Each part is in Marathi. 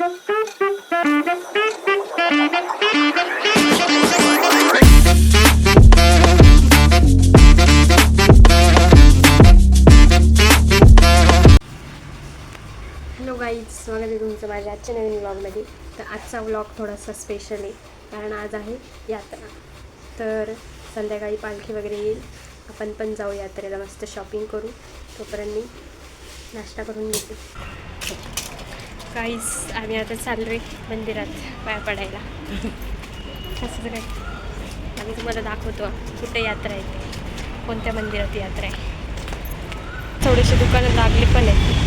हॅलो गाईज, स्वागत आहे तुमचं माझ्या आजच्या नवीन व्लॉगमध्ये. तर आजचा व्लॉग थोडासा स्पेशल आहे कारण आज आहे यात्रा. तर संध्याकाळी पालखी वगैरे येईल, आपण पण जाऊ यात्रेला, मस्त शॉपिंग करू. तोपर्यंत मी नाश्ता करून घेते. गाईज आम्ही आता चाललो आहे मंदिरात पाया पडायला. कसं काय आम्ही तुम्हाला दाखवतो कुठे यात्रा आहे, कोणत्या मंदिरात यात्रा आहे. थोडेसे दुकानं लागले पण आहेत.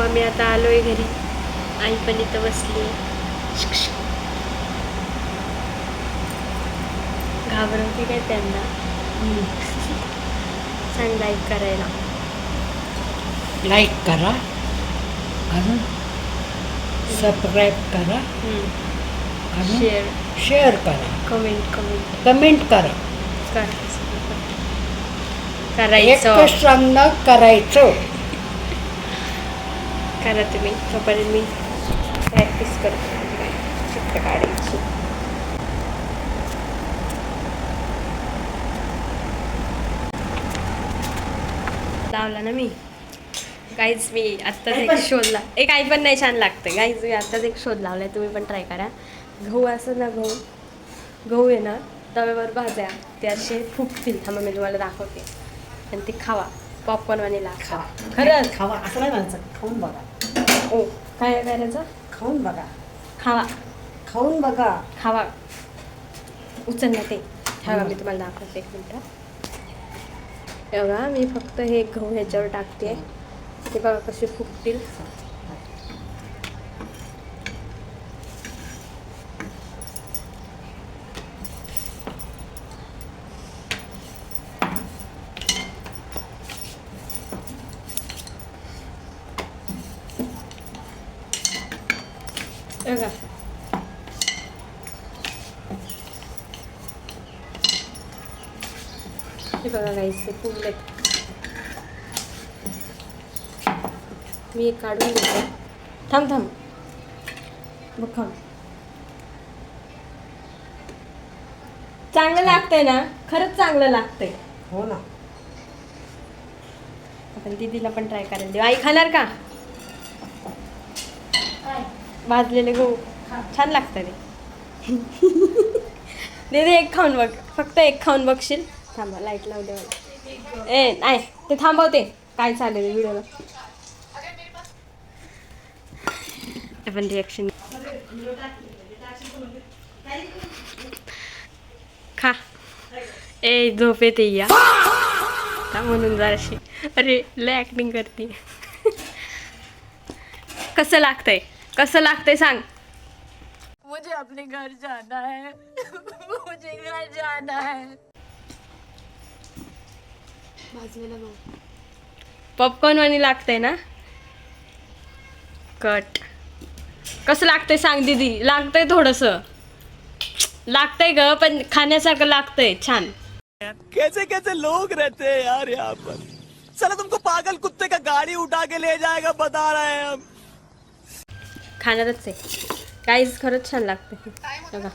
आम्ही आता आलो आहे घरी. आई पण इथं बसली. घाबरवते काय त्यांना? सांग लाईक करायला. लाईक करा, अजून सबस्क्राईब करा, अजून शेअर करा, कमेंट करा. करायचं सांगणं करायचं. करा तुम्ही. तोपर्यंत मी प्रॅक्टिस करते चित्र काढायची. लावला ना मी. गाईज मी आत्ताच एक शोध एक काही पण नाही छान लागतं. गाईज मी आत्ताच एक शोध लावलाय, तुम्ही पण ट्राय करा. गहू असं ना, गहू आहे ना तव्यावर भाज्या ते असे फुगतील. थांबा मी तुम्हाला दाखवते. आणि ते खावा, पॉपकॉर्नवाणी लागतं. खरंच खावा असं नाही म्हणायचं, खाऊन बघा. ओ काय करायचं? खाऊन बघा. खावा, खाऊन बघा. खावा. उचल ना ते. ठेवा मी तुम्हाला दाखवते एक मिनटं. बघा मी फक्त हे गहू ह्याच्यावर टाकते, ते बघा कसे फुगतील. बघा हे बघा गाईस, ते फुगलेत. मी एक काढून घेते. थांब बघ, चांगलं लागतंय ना? खरंच चांगलं लागतंय. हो ना. आपण दीदीला पण ट्राय करायला देऊ. आई खाणार का भाजलेले गहू? छान लागतं रे. दीदी एक खाऊन बघ, फक्त एक खाऊन बघशील. थांबा लाईट लावू दे मला. नाही ते थांबवते. काय चालेल व्हिडिओला आपण रिॲक्शन. खा. झोप येते या म्हणून जराशी. अरे लय ॲक्टिंग करते. कसं लागतंय सांग. मुझे अपने घर जाना है. मुझे घर जाना है. पॉपकॉर्न वाणी लागतंय ना? कट. कसं लागतंय सांग दीदी. लागतंय थोडंसं. लागतंय ग, पण खाण्यासारखं लागतंय. छान. कैसे कैसे लोग रहते हैं यार यहाँ पर. चलो तुमको पागल कुत्ते का गाड़ी उठा के ले जाएगा, बता रहे हैं हम. खाणारच आहे काहीच. खरंच छान लागते. बघा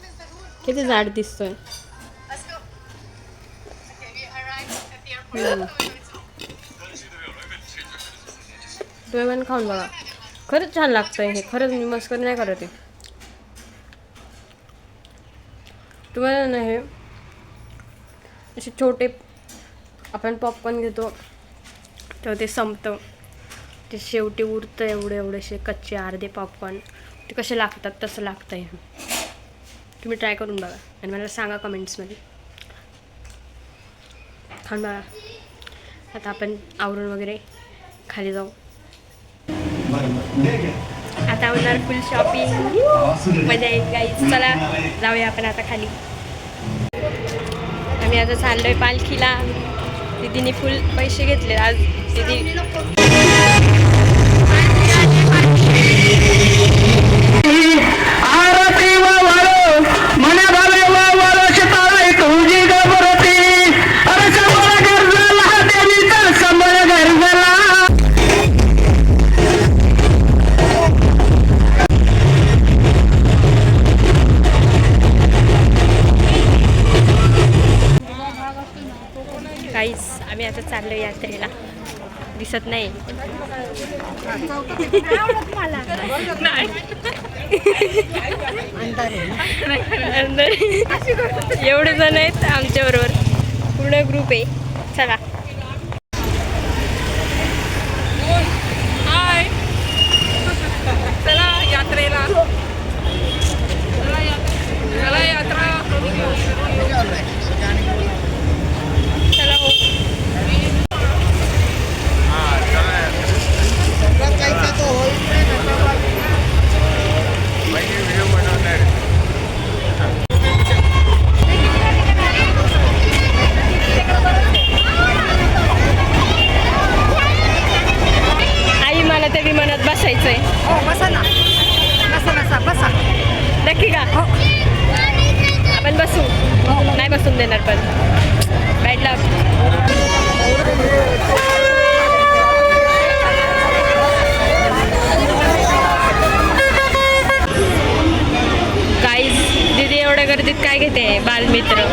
किती जाड दिसतोय. तुम्ही पण खाऊन बघा, खरंच छान लागतंय हे. खरंच मी मस्करी नाही करत आहे. तुम्हाला ना हे असे छोटे आपण पॉपकॉर्न घेतो तेव्हा ते संपतं, ते शेवटी उरतं एवढेसे कच्चे अर्धे पॉपकॉर्न. ते कसे लागतात तसं लागतं हे. तुम्ही ट्राय करून बघा आणि मला सांगा कमेंट्समध्ये. खाऊन बघा. आता आपण आवरून वगैरे खाली जाऊ. आता होणार फुल शॉपिंग. मजा येईल गाईज. चला जाऊया आपण आता खाली. आम्ही आता चाललोय पालखीला. दीदीने फुल पैसे घेतले आज. दीदी काहीच आम्ही आता चाललोय यात्रेला. दिसत नाही. अंदर एवढे जण आहेत आमच्या बरोबर. पूर्ण ग्रुप आहे. चला. चला यात्रेला. चला यात्रा. चला हो. आई मला त्या विमानात बसायचंय. बसा ना, बसा बसा बसा. नक्की का? आपण बसू. नाही बसून देणार पण. बॅड लक. गाईज दीदी एवढ्या गर्दीत काय घेते? बालमित्र.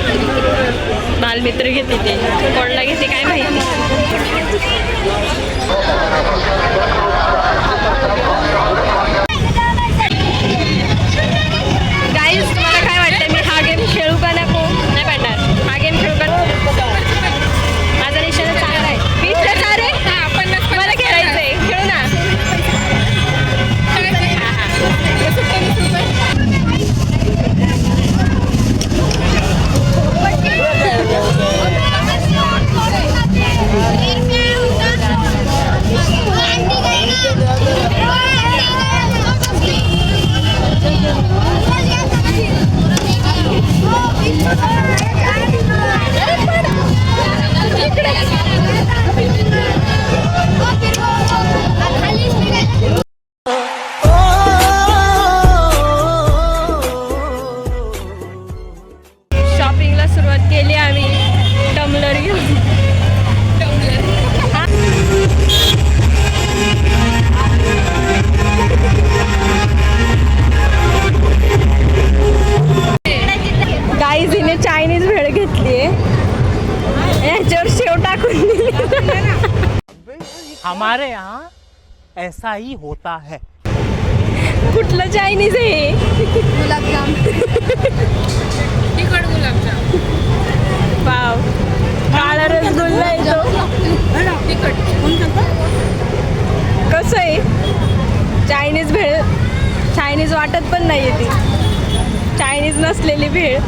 बालमित्र घेते ते. कोणला घेते काय माहिती. गाईज तुम्हाला काय वाटतं? मी हा गेम खेळू का नको? नाही पाडणार. हा गेम खेळू का? माझा निशाणा चांगला आहे. 20,000 रे. मला खेळायचंय. खेळू ना. शॉपिंगला सुरुवात केली आम्ही. टम्बलर घेऊन. गाईज हिने चायनीज भेळ घेतली आहे. याच्यावर शेव टाकून दिली. हमारे यहाँ ऐसा ही होता है. कुठलं चायनीज आहे? गुलाबजाम. तिखट गुलाबजाम. वाव. काळा रसगुल्ला आहे तो. तिखट. कसं आहे? चायनीज भेळ. चायनीज वाटत पण नाही ती. चायनीज नसलेली भेळ.